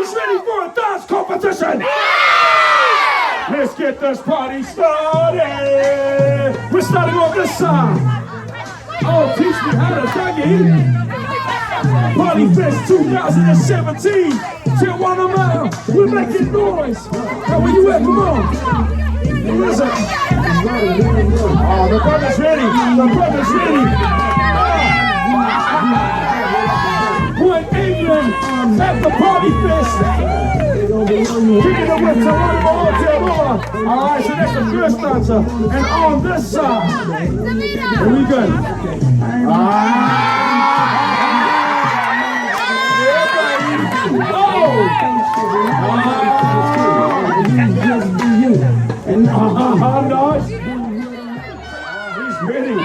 Who's ready for a dance competition? Let's get this party started. We're starting on this side. Oh, teach me how to doggy. Polyfest 2017. Till 1 mile. We're making noise. Now where you at? Come on. Listen. Oh, the brother's ready. The brother's ready. Point England at the Polyfest. Kicking it with Toronto Hotel. Alright, so that's the first dancer. And on this side, here we go. Nice. He's ready.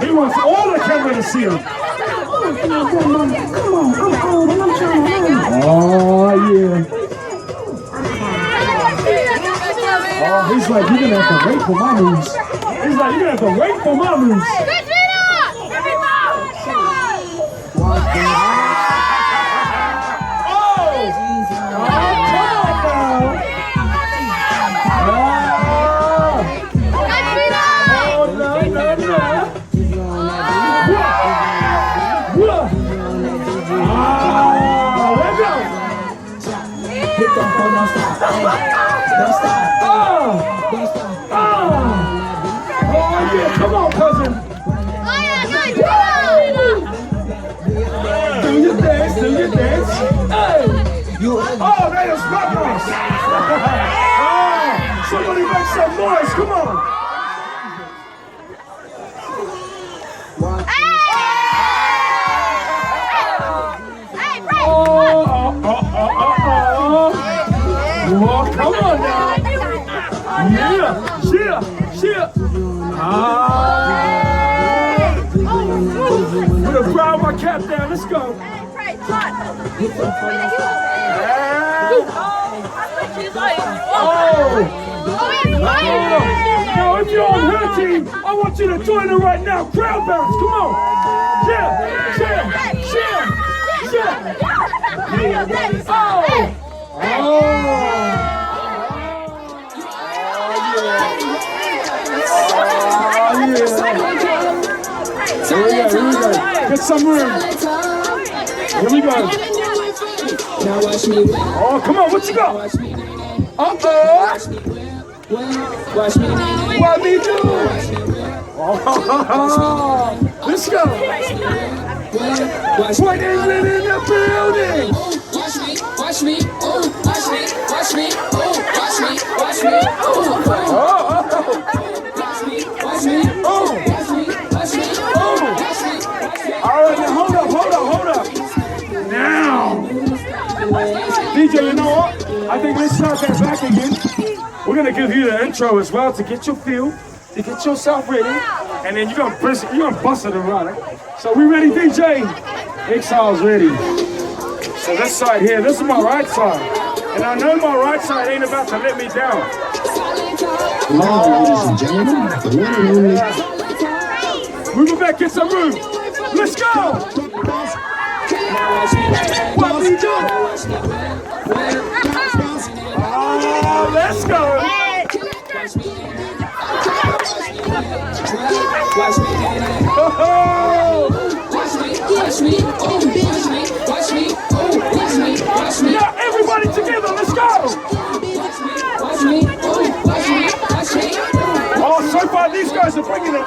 He wants all the camera to see him. Come on, I'm old and I'm trying to learn. Oh, yeah. Oh, he's like, you're gonna have to wait for my moves. He's like, you're gonna have to wait for my moves. Come on, cousin. Do your dance, do your dance. Hey. Oh, that is my noise. Somebody make some noise, come on. Oh, come on now. Yeah. I'm gonna grab my cap down, let's go. Now if you're on her team, I want you to join her right now. Crowd bounce, come on. Yeah. Here we go. Get some room. Here we go. Oh, come on, what you got? Uh-oh. What me do? Oh, let's go. Point England in the building. Watch me. Alright, now hold up. Now, DJ, you know what? I think let's start that back again. We're gonna give you the intro as well to get your feel, to get yourself ready, and then you're gonna bust it around. So we ready, DJ? Exile's ready. So this side here, this is my right side, and I know my right side ain't about to let me down. Now, ladies and gentlemen, the one and only. Move it back, get some room. Let's go! What we do? Oh, let's go! Now everybody together, let's go! Oh, so far these guys are bringing it.